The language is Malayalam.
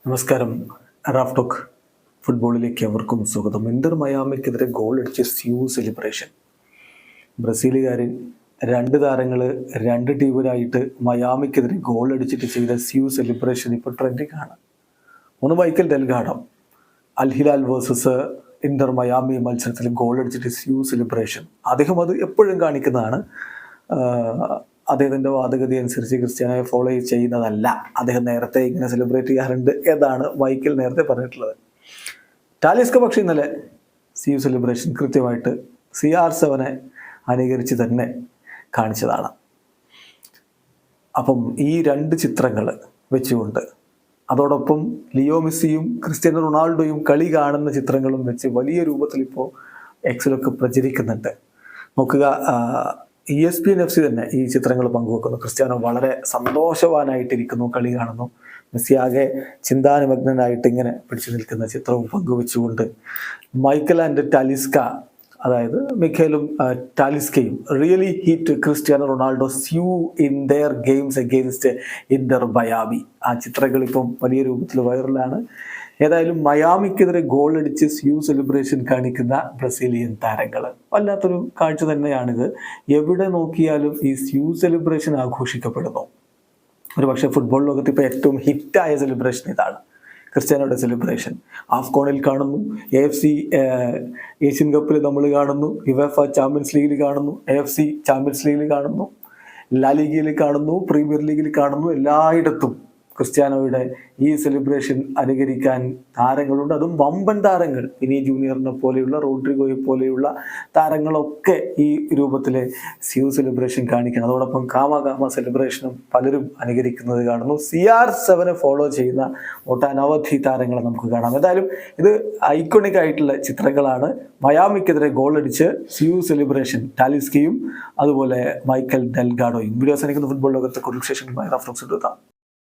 നമസ്കാരം. റാഫ് ടോക്ക് ഫുട്ബോളിലേക്ക് അവർക്കും സ്വാഗതം. ഇന്റർ മയാമിക്കെതിരെ ഗോൾ അടിച്ച സ്യൂ സെലിബ്രേഷൻ. ബ്രസീലുകാരൻ രണ്ട് താരങ്ങൾ രണ്ട് ടീമിലായിട്ട് മയാമിക്കെതിരെ ഗോൾ അടിച്ചിട്ട് ചെയ്ത സ്യൂ സെലിബ്രേഷൻ ഇപ്പോൾ ട്രെൻഡിങ് ആണ്. ഒന്ന് മൈക്കൽ ഡെൽഗാഡോ അൽ ഹിലാൽ വേഴ്സസ് ഇന്റർ മയാമി മത്സരത്തിൽ ഗോൾ അടിച്ചിട്ട് സ്യൂ സെലിബ്രേഷൻ. അദ്ദേഹം അത് എപ്പോഴും കാണിക്കുന്നതാണ്. അദ്ദേഹത്തിൻ്റെ വാദഗതി അനുസരിച്ച് ക്രിസ്ത്യാനോയെ ഫോളോ ചെയ്യുന്നതല്ല. അദ്ദേഹം നേരത്തെ ഇങ്ങനെ സെലിബ്രേറ്റ് ചെയ്യാറുണ്ട് എന്നാണ് മൈക്കൽ നേരത്തെ പറഞ്ഞിട്ടുള്ളത്. ടാലിസ്ക പക്ഷേ ഇന്നലെ സ്യൂ സെലിബ്രേഷൻ കൃത്യമായിട്ട് CR7 അനുകരിച്ച് തന്നെ കാണിച്ചതാണ്. അപ്പം ഈ രണ്ട് ചിത്രങ്ങൾ വെച്ചുകൊണ്ട് അതോടൊപ്പം ലിയോ മെസ്സിയും ക്രിസ്ത്യാനോ റൊണാൾഡോയും കളി കാണുന്ന ചിത്രങ്ങളും വെച്ച് വലിയ രൂപത്തിൽ ഇപ്പോൾ എക്സിലൊക്കെ പ്രചരിക്കുന്നുണ്ട്. നോക്കുക, ESPN FC തന്നെ ഈ ചിത്രങ്ങൾ പങ്കുവെക്കുന്നു. ക്രിസ്ത്യാനോ വളരെ സന്തോഷവാനായിട്ടിരിക്കുന്നു, കളി കാണുന്നു. മെസ്സി ആകെ ചിന്താനിമഗ്നനായിട്ട് ഇങ്ങനെ പിടിച്ചു നിൽക്കുന്ന ചിത്രവും പങ്കുവെച്ചുകൊണ്ട് മൈക്കൽ ആൻഡ് ടാലിസ്ക, അതായത് മിഖേലും ടാലിസ്കയും really hit Cristiano Ronaldo siu in their games against Inter Miami. ആ ചിത്രങ്ങൾ ഇപ്പം വലിയ രൂപത്തിൽ വൈറലാണ്. ഏതായാലും മയാമിക്കെതിരെ ഗോൾ അടിച്ച് സ്യൂ സെലിബ്രേഷൻ കാണിക്കുന്ന ബ്രസീലിയൻ താരങ്ങൾ വല്ലാത്തൊരു കാഴ്ച തന്നെയാണിത്. എവിടെ നോക്കിയാലും ഈ സ്യൂ സെലിബ്രേഷൻ ആഘോഷിക്കപ്പെടുന്നു. ഒരു പക്ഷേ ഫുട്ബോൾ ലോകത്ത് ഇപ്പോൾ ഏറ്റവും ഹിറ്റായ സെലിബ്രേഷൻ ഇതാണ്, ക്രിസ്ത്യാനോയുടെ സെലിബ്രേഷൻ. ആഫ്കോണിൽ കാണുന്നു, AFC ഏഷ്യൻ കപ്പിൽ നമ്മൾ കാണുന്നു, യുവേഫ ചാമ്പ്യൻസ് ലീഗിൽ കാണുന്നു, AFC ചാമ്പ്യൻസ് ലീഗിൽ കാണുന്നു, ലാ ലീഗയിൽ കാണുന്നു, പ്രീമിയർ ലീഗിൽ കാണുന്നു. എല്ലായിടത്തും ക്രിസ്ത്യാനോയുടെ ഈ സെലിബ്രേഷൻ അനുകരിക്കാൻ താരങ്ങളുണ്ട്. അതും വമ്പൻ താരങ്ങൾ, വിനി ജൂനിയറിനെ പോലെയുള്ള, റോഡ്രിഗോയെ പോലെയുള്ള താരങ്ങളൊക്കെ ഈ രൂപത്തിലെ സ്യൂ സെലിബ്രേഷൻ കാണിക്കണം. അതോടൊപ്പം കാമ സെലിബ്രേഷനും പലരും അനുകരിക്കുന്നത് കാണുന്നു. CR7 ഫോളോ ചെയ്യുന്ന ഒട്ടനവധി താരങ്ങളെ നമുക്ക് കാണാം. എന്തായാലും ഇത് ഐക്കോണിക് ആയിട്ടുള്ള ചിത്രങ്ങളാണ്. മയാമിക്കെതിരെ ഗോൾ അടിച്ച് സ്യൂ സെലിബ്രേഷൻ ടാലിസ്കയും അതുപോലെ മൈക്കൽ ഡെൽഗാഡോയും. വീഡിയോ അവസാനിക്കുന്ന ഫുട്ബോൾ ലോകത്തെ കുറിച്ച് വിശേഷങ്ങളുമായി റാഫ് ടോക്സ് എടുക്കാം.